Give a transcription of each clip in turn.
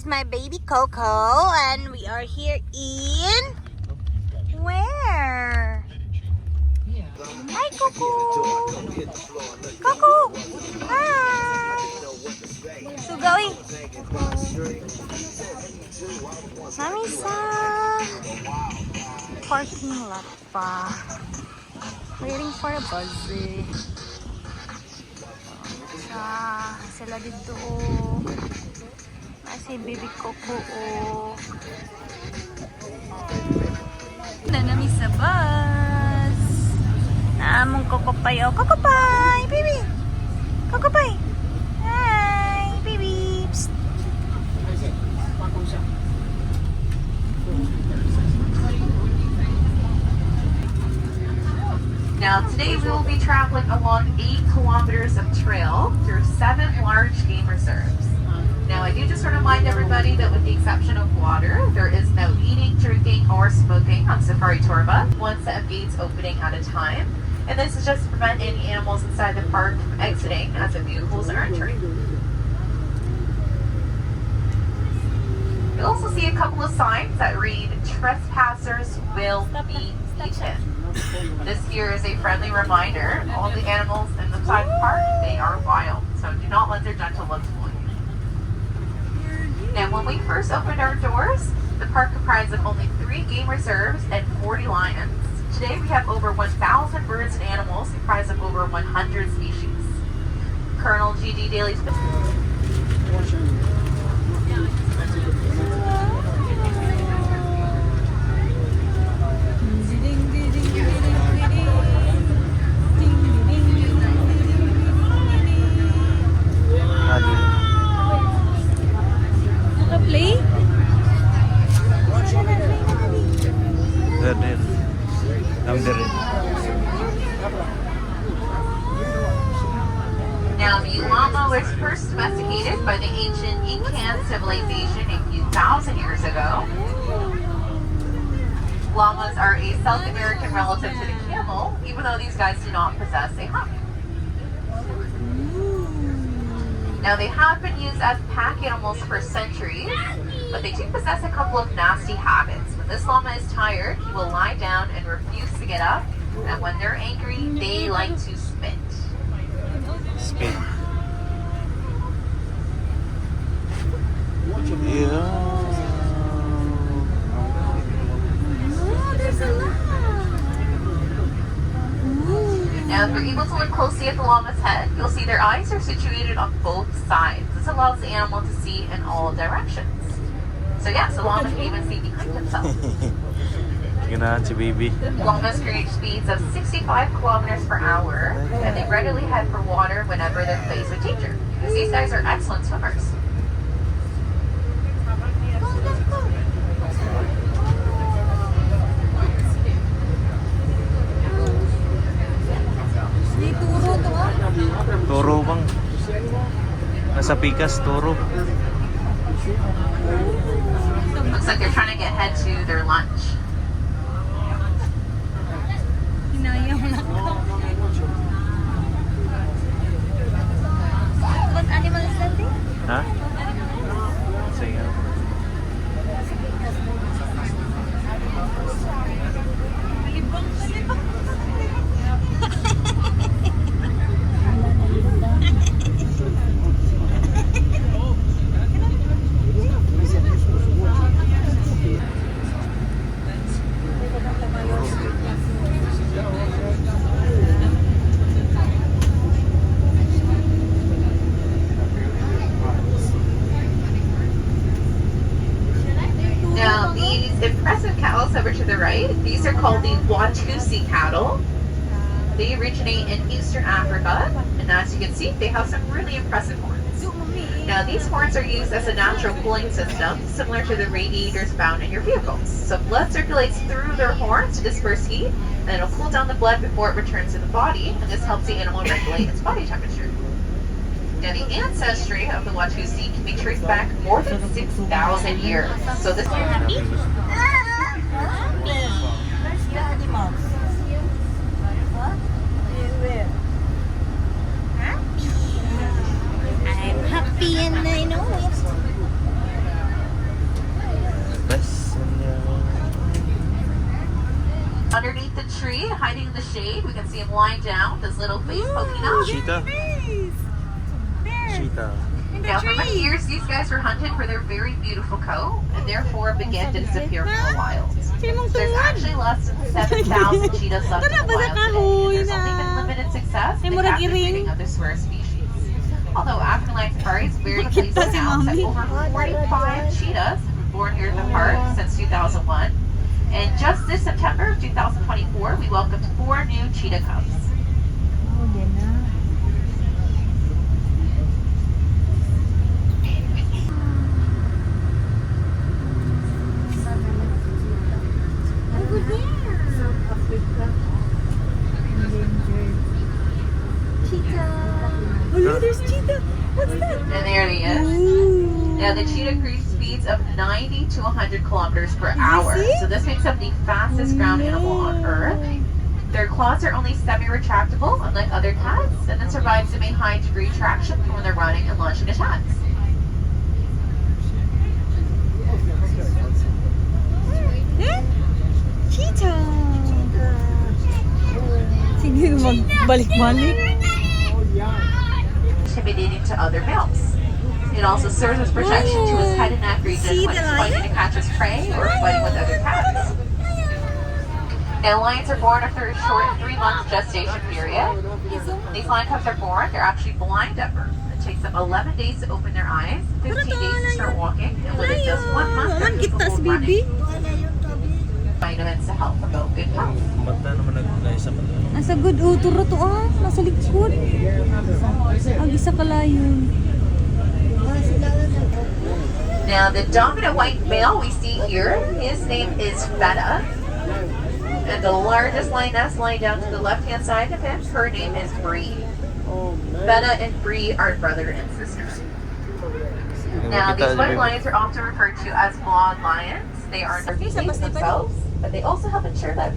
is my baby Coco, and we are here in where? Hi, Coco. Coco. Hi. Sugawi. Mami sa parking lot pa. Waiting for a bus eh. Sila dito. Si baby Coco nanami sa bus. Naamong Coco Pay. Oh, Coco Pay, baby. Coco Pay. Hi, baby. Psst. Now today we will be traveling along 8 kilometers of trail through 7 large game reserves. Now I do just want to remind everybody that with the exception of water, there is no eating, drinking, or smoking on Safari Tour Bus. One set of gates opening at a time. And this is just to prevent any animals inside the park from exiting as the vehicles are entering. You'll also see a couple of signs that read, "Trespassers will be eaten." This here is a friendly reminder, all the animals inside the park, they are wild, so do not let their gentle looks fool you. Now, when we first opened our doors, the park comprised of only 3 game reserves and 40 lions. Today, we have over 1,000 birds and animals comprised of over 100 species. Colonel G.D. Daly's Play? Now, the llama was first domesticated by the ancient Incan civilization a few thousand years ago. Llamas are a South American relative to the camel, even though these guys do not possess a hump. Now, they have been used as pack animals for centuries, but they do possess a couple of nasty habits. When this llama is tired, he will lie down and refuse to get up, and when they're angry, they like to spit. Spit. Yeah. Now, if you're able to look closely at the llama's head, you'll see their eyes are situated on both sides. This allows the animal to see in all directions. So yes, the llama can even see behind himself. Ganahan si baby. Llamas can reach speeds of 65 kilometers per hour, and they readily head for water whenever they're faced with danger. Because these guys are excellent swimmers. Toro bang? Nasa pikas, toro. Looks like they're trying to get head to their lunch. What animal is that thing? Ha? Sige. Now, these impressive cows over to the right, these are called the Watusi cattle. They originate in Eastern Africa, and as you can see, they have some really impressive horns. Now, these horns are used as a natural cooling system, similar to the radiators found in your vehicles. So blood circulates through their horns to disperse heat, and it'll cool down the blood before it returns to the body, and this helps the animal regulate its body temperature. Now, the ancestry of the Watusi can be traced back more than 6,000 years. So this Happy? Happy. Where's the animals? What? Where? Happy. I'm happy and I know it. hiding in the shade. We can see him lying down, his little face poking out. Cheetah. There. Cheetah. In the Now, for many tree. years, these guys were hunted for their very beautiful coat and therefore began to disappear from the wild. Sinong There's tuwan? actually less than 7,000 cheetahs left in the Tara, basa wild kahoy today. There's only na. been limited success Ay, in the murag captive iring. breeding of this rare species. Although African Life Safari is very Bakit pleased pa to si announce that Mommy? over 45 cheetahs have been born here in the park since 2001. And just this September of 2024, we welcomed 4 new cheetah cubs. Oh, din na. Over there. South Africa. Endangered. Cheetah. Oh, look, there's cheetah. What's that? And there he is. Ooh. Now, the cheetah cruise speeds of 90 to 100 kilometers per hour. see? So this makes up the fastest ground animal on Earth. Their claws are only semi-retractable, unlike other cats, and this provides them a high degree of traction when they're running and launching attacks. Eh? Cheetah. Sige, magbalik-balik. Intimidating to other males. It also serves as protection to his head and neck region See when the he's fighting lion? to catch his prey or fighting with other cats. Now, lions are born after a short 3-month gestation period. These lion cubs are born, they're actually blind at birth. It takes them 11 days to open their eyes, 15 days to start walking, and within just 1 month they're Maman, kita capable si of running. baby. Vitamins to help promote good health. Mata naman naglay sa mata. Nasa good uturo to ah. Nasa likod. Ang isa kalayon. Now, the dominant white male we see here, his name is Feta. And the largest lioness lying down to the left-hand side of him, her name is Bree. Feta and Bree are brother and sister. Now, these white lions are often referred to as blonde lions. They are behaviors themselves, but they also help ensure that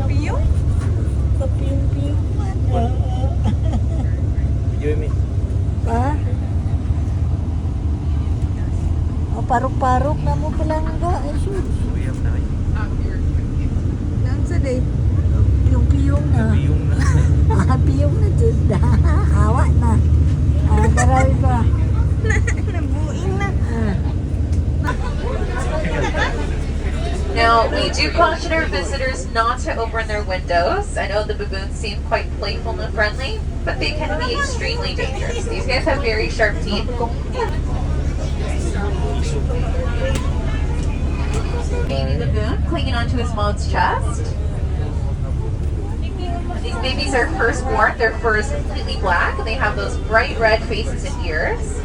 Piyong? Video me. Ah? O, parok-parok na mo palangga. Ay, shoot. Uyam na kayo. Lang sa day. Piyong-piyong na. Yung na. Ah, piyong na dyan. Hawa na. Ah, marami pa. Nabuing na. Now, we do caution our visitors not to open their windows. I know the baboons seem quite playful and friendly, but they can be extremely dangerous. These guys have very sharp teeth. Baby baboon clinging onto his mom's chest. These babies are firstborn. Their fur is completely black, and they have those bright red faces and ears.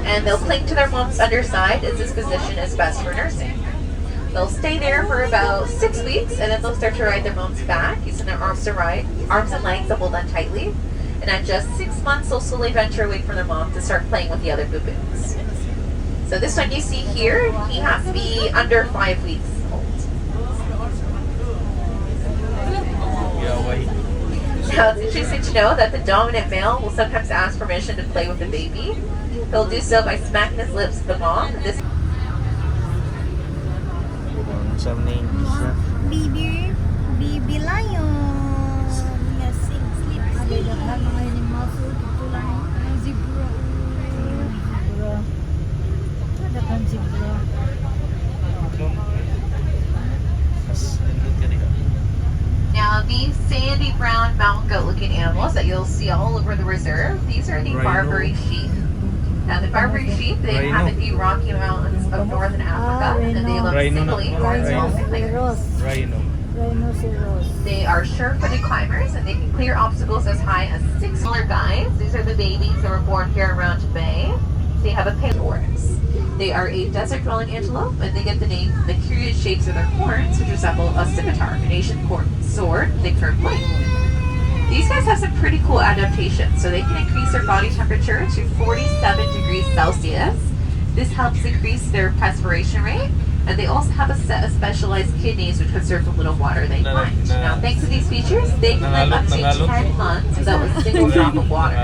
And they'll cling to their mom's underside as this position is best for nursing. They'll stay there for about 6 weeks, and then they'll start to ride their mom's back, using their arms and legs to hold on tightly. And at just 6 months, they'll slowly venture away from their mom to start playing with the other baboons. So this one you see here, he has to be under 5 weeks old. Yaway. Now, it's interesting to know that the dominant male will sometimes ask permission to play with the baby. He'll do so by smacking his lips at the mom. This Sa name siya. Baby lion. Yes, sleep. Ada mga animal food. Ito lang. Zebra. Zebra. Ada kan zebra. Mas nindot ka rin. Now, these sandy brown mountain goat looking animals that you'll see all over the reserve, these are the Rhino. Barbary sheep. Now, the Barbary sheep, they Rhino. inhabit the Rocky Mountains of northern Africa, and they live Rhino na. singly or in small clans. Rhino. Rhinoceros. They are sure-footed climbers, and they can clear obstacles as high as 6 smaller guys. These are the babies that were born here around Bay. They have a pale horns. They are a desert-dwelling antelope, and they get the name from the curious shapes of their horns, which resemble a scimitar, an ancient sword, they curve blade. These guys have some pretty cool adaptations, so they can increase their body temperature to 47 degrees Celsius. This helps increase their perspiration rate, and they also have a set of specialized kidneys which conserve the little water they find. Now, thanks to these features, they can live up to 10 months without a single drop of water.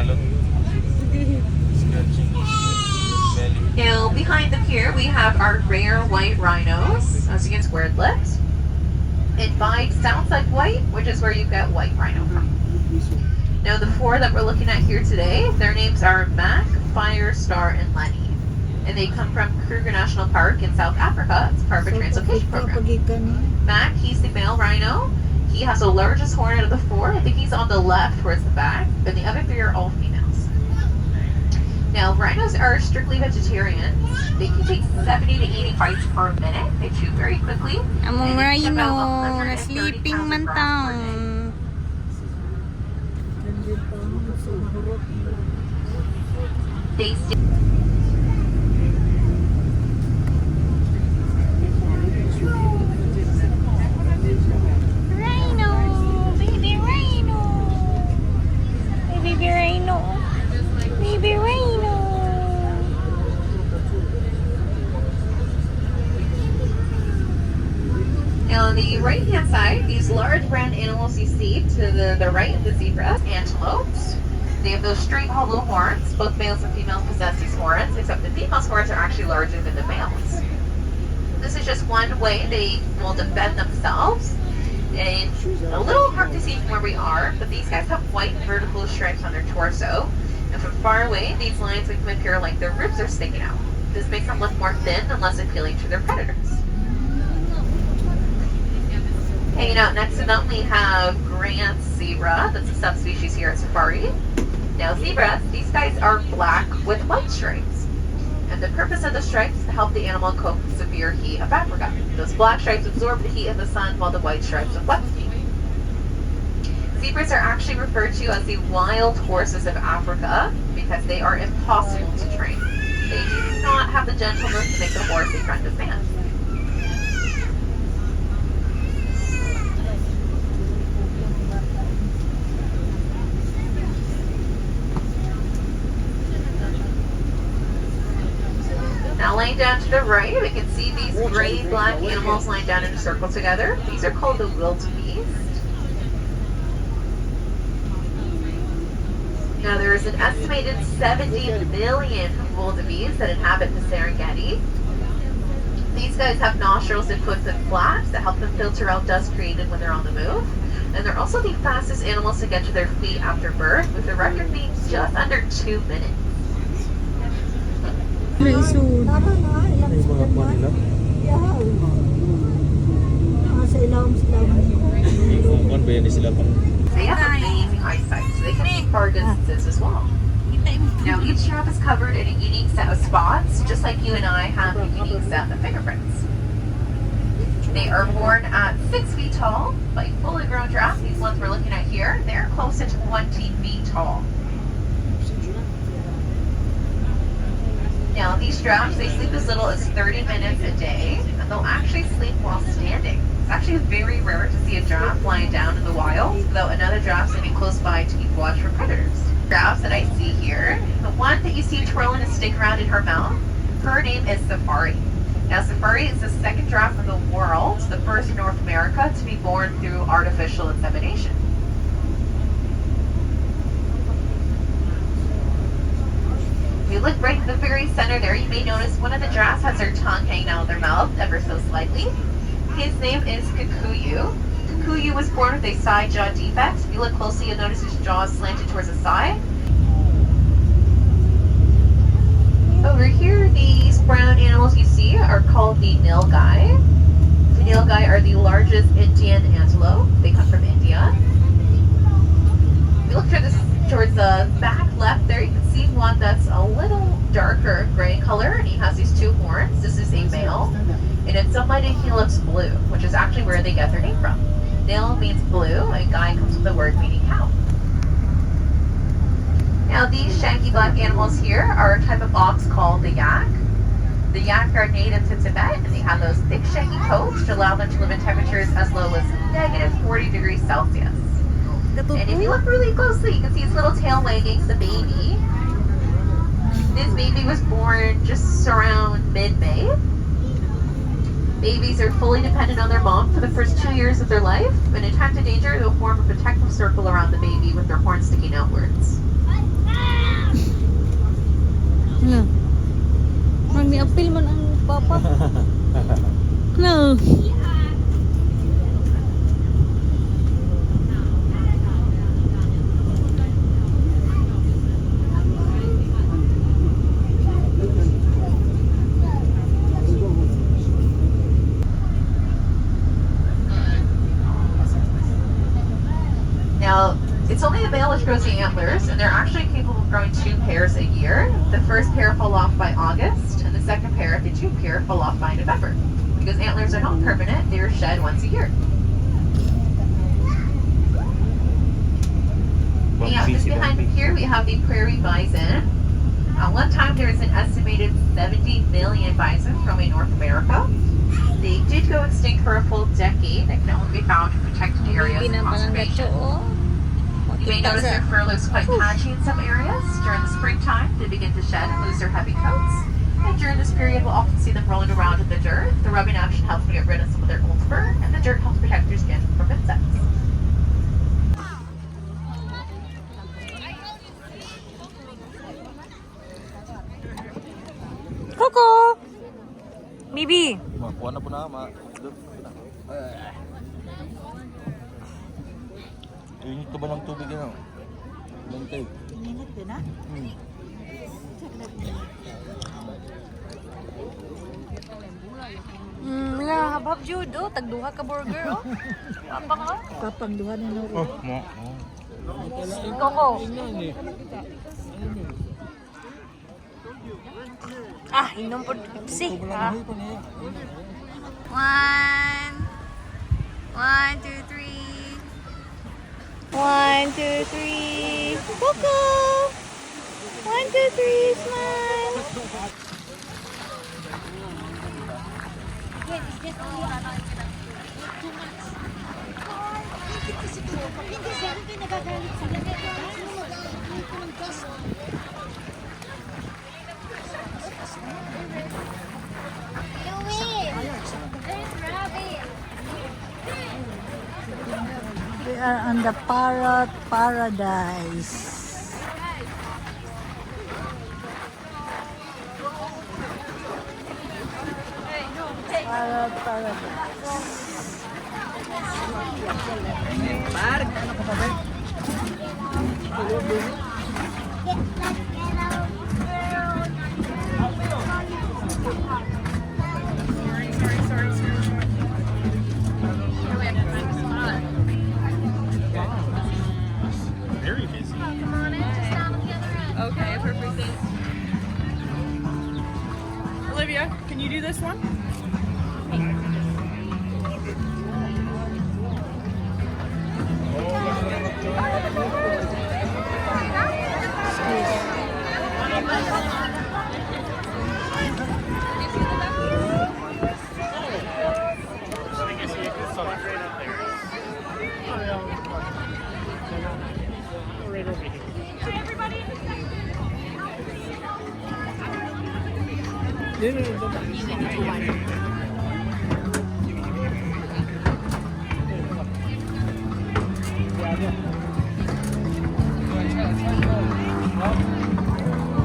Scratching his belly. Now, behind them here, we have our rare white rhinos, as you can squared lips. It bites, sounds like white, which is where you get white rhino from. Now, the four that we're looking at here today, their names are Mac, Fire, Star, and Lenny. And they come from Kruger National Park in South Africa. It's part of a translocation program. Mac, he's the male rhino. He has the largest horn out of the four. I think he's on the left towards the back. And the other three are all females. Now, rhinos are strictly vegetarian. They can take 70 to 80 bites per minute. They chew very quickly. Among And they eat rhino, about na 130 sleeping pounds man of grass per day. tang. They stay Rhino, baby rhino. Baby rhino. Baby rhino. Now on the right-hand side, these large brown animals you see to the right of the zebra, antelopes. They have those straight hollow horns. Both males and females possess these horns, except the females' horns are actually larger than the males. This is just one way they will defend themselves. And a little hard to see from where we are, but these guys have white vertical stripes on their torso. And from far away, these lines make them appear like their ribs are sticking out. This makes them look more thin and less appealing to their predators. Hanging out next to them, we have Grant's zebra. That's a subspecies here at Safari. Now zebras, these guys are black with white stripes. And the purpose of the stripes is to help the animal cope with severe heat of Africa. Those black stripes absorb the heat of the sun while the white stripes deflect the heat. Zebras are actually referred to as the wild horses of Africa because they are impossible to train. They do not have the gentleness to make a horse a friend of man. Now laying down to the right, we can see these gray-black animals lying down in a circle together. These are called the wildebeest. Now there is an estimated 70 million wildebeest that inhabit the Serengeti. These guys have nostrils and hoods and flaps that help them filter out dust created when they're on the move. And they're also the fastest animals to get to their feet after birth, with the record being just under 2 minutes. Raisud. Yung mga kuha nila. Yung kuha ba yan sila pang... They have amazing eyesight, so they can see far distances as well. Now, each giraffe is covered in a unique set of spots, just like you and I have a unique set of fingerprints. They are born at 6 feet tall. By fully grown giraffes, these ones we're looking at here, they're close to 20 feet tall. Now, these giraffes, they sleep as little as 30 minutes a day, and they'll actually sleep while standing. It's actually very rare to see a giraffe lying down in the wild without another giraffe sitting close by to keep watch for predators. Giraffes that I see here, the one that you see twirling a stick around in her mouth, her name is Safari. Now, Safari is the second giraffe in the world, the first in North America to be born through artificial insemination. If you look right in the very center there, you may notice one of the giraffes has their tongue hanging out of their mouth ever so slightly. His name is Kikuyu. Kikuyu was born with a side jaw defect. If you look closely, you'll notice his jaw is slanted towards the side. Over here, these brown animals you see are called the nilgai. The nilgai are the largest Indian antelope. They come from India. If you look towards the back left there, you can see one that's a little darker gray color, and he has these two horns. This is a male, and in some lighting he looks blue, which is actually where they get their name from. Nil means blue, and gai comes with the word meaning cow. Now these shaggy black animals here are a type of ox called the yak. The yak are native to Tibet, and they have those thick shaggy coats to allow them to live in temperatures as low as negative 40 degrees Celsius. And if you look really closely, you can see his little tail wagging, the baby. This baby was born just around mid-May. Babies are fully dependent on their mom for the first 2 years of their life, and in times of danger, they'll form a protective circle around the baby with their horns sticking outwards. Yeah. Apil man ang papa. No. Now, it's only a male which grows the antlers, and they're actually capable of growing 2 pairs a year. The first pair fall off by August, and the second pair, if they do pair, fall off by November. Because antlers are not permanent, they are shed once a year. Yeah, just behind me here, we have the prairie bison. At one time, there was an estimated 70 million bison roaming North America. They did go extinct for a full decade and can only be found in protected areas of conservation. You may notice their fur looks quite patchy in some areas. During the springtime, they begin to shed and lose their heavy coats. And during this period, we'll often see them rolling around in the dirt. The rubbing action helps them get rid of some of their old fur, and the dirt helps protect their skin from insects. Coco! Bibi! Makuha na po na, Init ka ba ng tubig yan? Lantay. Init din ah. Habab jud oh, tagduha ka burger oh. Papang oh. Papang duha na no. Oh, mo. Coco. Ah, inom po. Si. Ah. 1, 2, 3. 1, 2, 3. Coco. 1, 2, 3. Smile. We are on the parrot paradise. Parrot paradise. Very busy. Okay, perfect. Thanks. Olivia, can you do this one?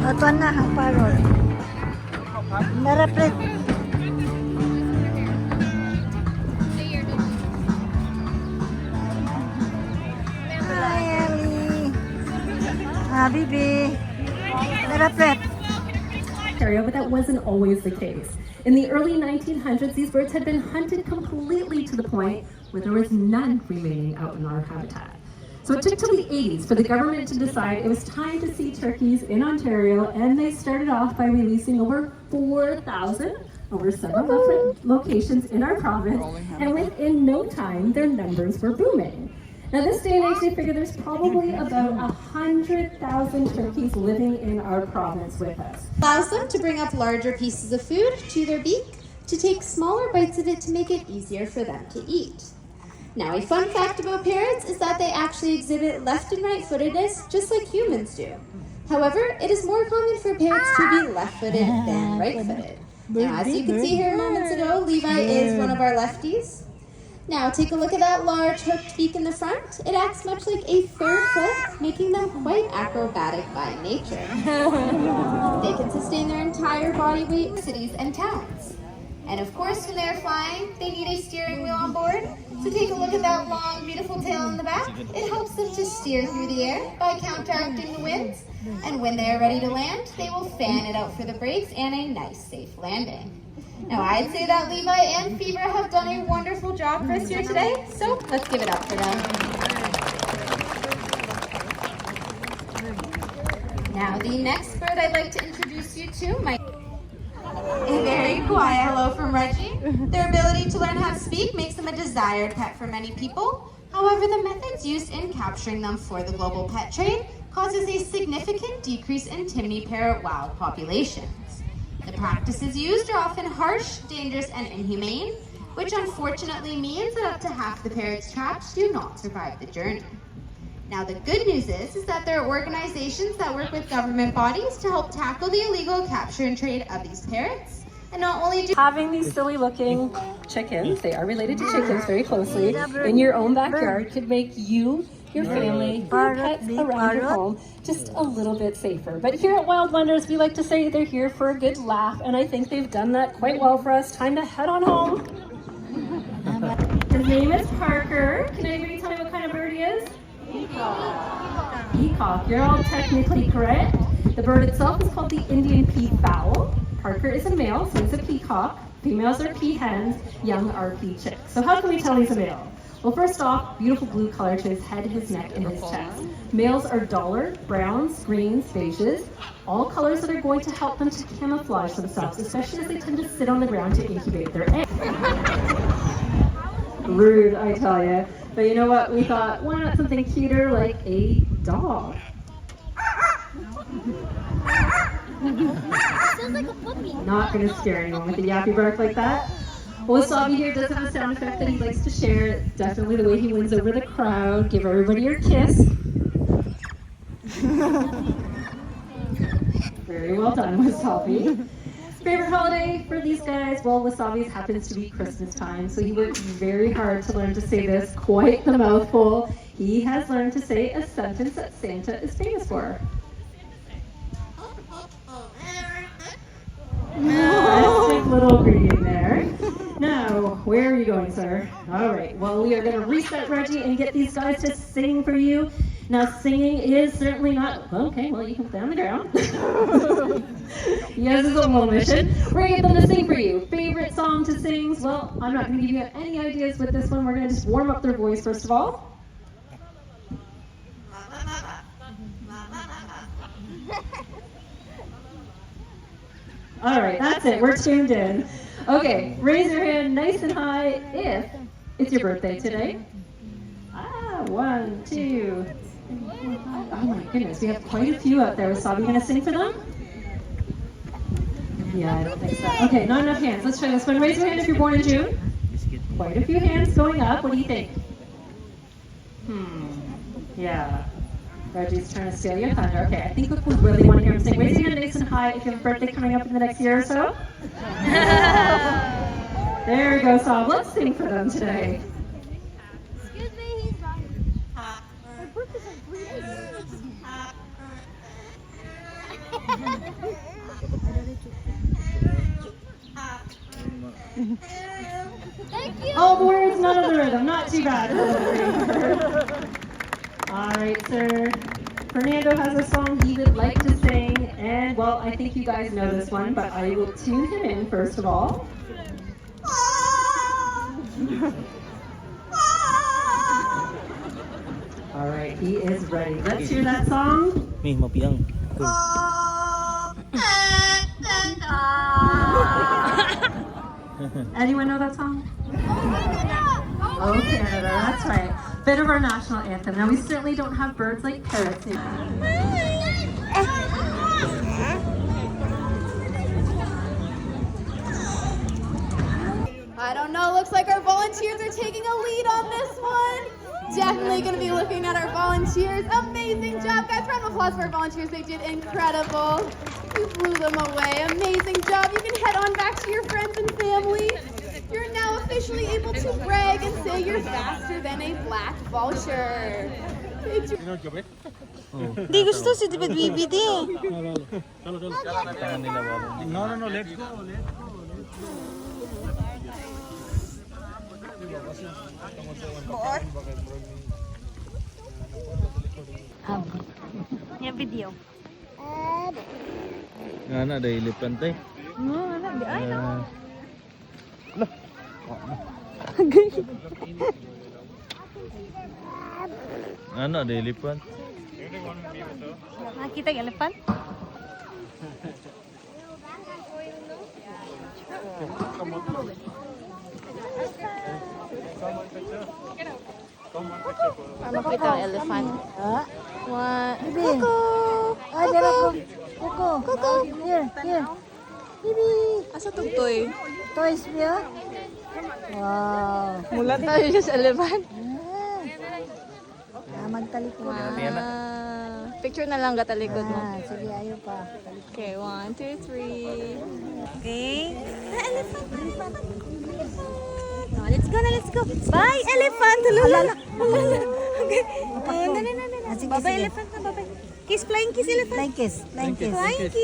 Ito na ang parrot. Naraplit. Hi, Ellie. Ah, Bibi. Naraplit. Ontario, but that wasn't always the case. In the early 1900s, these birds had been hunted completely to the point where there was none remaining out in our habitat. So it took till the 80s for the government to decide it was time to see turkeys in Ontario, and they started off by releasing over 4,000 over several different locations in our province, and within no time, their numbers were booming. Now this day and age, they figure there's probably about 100,000 turkeys living in our province with us. Allows them to bring up larger pieces of food to their beak, to take smaller bites of it to make it easier for them to eat. Now, a fun fact about parrots is that they actually exhibit left and right footedness just like humans do. However, it is more common for parrots to be left-footed than right-footed. Now, as you can see here moments ago, Levi is one of our lefties. Now take a look at that large hooked beak in the front. It acts much like a fur foot, making them quite acrobatic by nature. They can sustain their entire body weight in cities and towns. And of course, when they're flying, they need a steering wheel on board. So take a look at that long, beautiful tail in the back. It helps them to steer through the air by counteracting the winds. And when they are ready to land, they will fan it out for the brakes and a nice, safe landing. Now, I'd say that Levi and Fever have done a wonderful job for us here today, so let's give it up for them. Now, the next bird I'd like to introduce you to might a very quiet hello from Reggie. Their ability to learn how to speak makes them a desired pet for many people. However, the methods used in capturing them for the global pet trade causes a significant decrease in Timney parrot wild populations. The practices used are often harsh, dangerous, and inhumane, which unfortunately means that up to half the parrots trapped do not survive the journey. Now, the good news is that there are organizations that work with government bodies to help tackle the illegal capture and trade of these parrots. And not only do Having these silly looking chickens, they are related to chickens very closely, in your own backyard could make you, your family, your pets around your home just a little bit safer. But here at Wild Wonders, we like to say they're here for a good laugh, and I think they've done that quite well for us. Time to head on home. His name is Parker. Can anybody tell me what kind of bird he is? Peacock. Peacock. You're all technically correct. The bird itself is called the Indian peafowl. Parker is a male, so he's a peacock. Females are peahens, young are pea chicks. So how can we tell he's a male? Well, first off, beautiful blue color to his head, his neck, and his chest. Males are duller, browns, greens, beiges, all colors that are going to help them to camouflage themselves, especially as they tend to sit on the ground to incubate their eggs. Rude, I tell you. But you know what? We thought, why not something cuter like a dog? Not going to scare anyone with a yappy bark like that. Well, Wasabi here does have a sound effect that he likes to share. Definitely the way he wins over the crowd. Give everybody your kiss. Very well done, Wasabi. Favorite holiday for these guys? Well, Wasabi's happens to be Christmas time, so he worked very hard to learn to say this, quite the mouthful. He has learned to say a sentence that Santa is famous for. Nice little greeting there. Now, where are you going, sir? All right, well, we are going to reset Reggie and get these guys to sing for you. Now, singing is certainly not, okay, well, you can stay on the ground. He has his own little mission. We're going to get them to sing for you. Favorite song to sing? Well, I'm not going to give you any ideas with this one. We're going to just warm up their voice first of all. All right, that's it. We're tuned in. Okay, raise your hand nice and high if it's your birthday today. 1, 2. Oh my goodness, we have quite a few out there. Is Sabi going to sing for them? Yeah, I don't think so. Okay, not enough hands. Let's try this one. Raise your hand if you're born in June. Quite a few hands going up. What do you think? Yeah. Reggie's trying to steal your thunder. Okay, I think we really want to hear him sing. Raise your hand nice and high if you have a birthday coming up in the next year or so. There we go, Saab. Let's sing for them today. Excuse me, he's not. My birthday's in 3 Thank you. All the words, none of the rhythm. Not too bad. All right, sir. Fernando has a song he would like to sing, and well, I think you guys know this one, but I will tune him in first of all. All right, he is ready. Let's hear that song. Mi, mapiang. Anyone know that song? Oh, Canada, that's right. Bit of our national anthem. Now, we certainly don't have birds like parrots in I don't know, looks like our volunteers are taking a lead on this one. Definitely going to be looking at our volunteers. Amazing job, guys. Round of applause for our volunteers. They did incredible. You blew them away. Amazing job. You can head on back to your friends and family. You're now officially able to brag and say you're faster than a black vulture. Di gusto si David Bibi di. No, let's go. Yung video. Nga na, dahil elephant eh. No, ano, di ay no. Ano, dahil elephant. Nakita yung elephant? Makita ang elephant. What? Coco! Ay, dara ko. Coco. Coco. Here. Bibi. Asa tugtoy? Toys niya. Wow. Mulat tayo sa elephant. Magtalikod. Picture na lang gatalikod mo. Sige, ayaw pa. Okay, 1, 2, 3. Okay. Elephant. Oh, let's go na, let's go. Bye, elephant. Halala. Okay. Bye, elephant na, bye. Kiss, flying kiss, elephant. Flying kiss. Flying kiss. Flying kiss.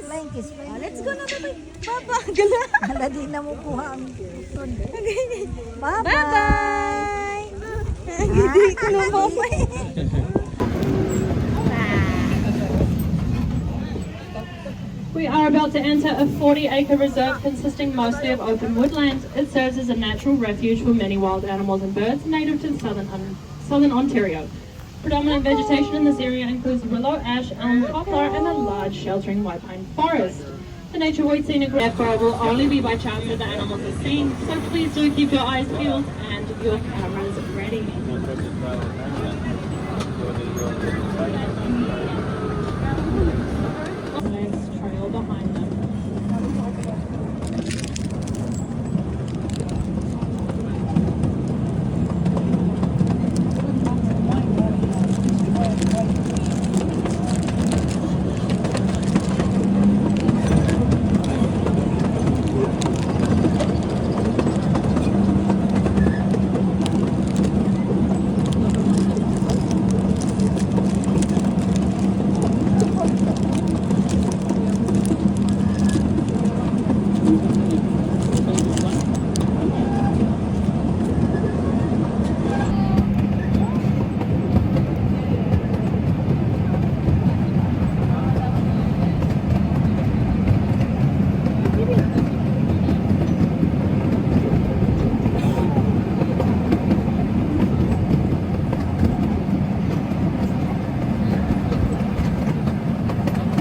Flying kiss. Oh, let's go na, bye. Baba, gala. Hala, di na mo kuha ang ton. Okay. Bye-bye. Hindi ko na bye. We are about to enter a 40-acre reserve consisting mostly of open woodland. It serves as a natural refuge for many wild animals and birds native to southern Ontario. Predominant vegetation in this area includes willow, ash, elm, poplar, and a large sheltering white pine forest. The nature void scenic therefore will only be by chance that the animals are seen, so please do keep your eyes peeled and your cameras ready. Next trail behind them.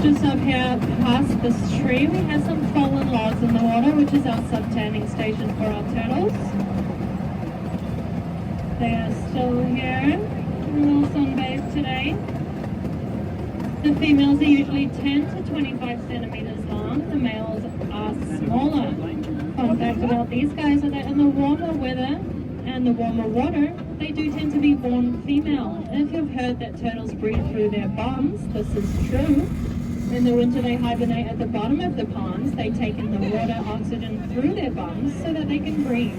Just up here past this tree, we have some fallen logs in the water, which is our subtanning station for our turtles. They are still here, a little sunbathed today. The females are usually 10 to 25 centimeters long. The males are smaller. Fun fact about these guys are that in the warmer weather and the warmer water, they do tend to be born female. If you've heard that turtles breathe through their bums, this is true. In the winter, they hibernate at the bottom of the ponds. They take in the water oxygen through their bums so that they can breathe.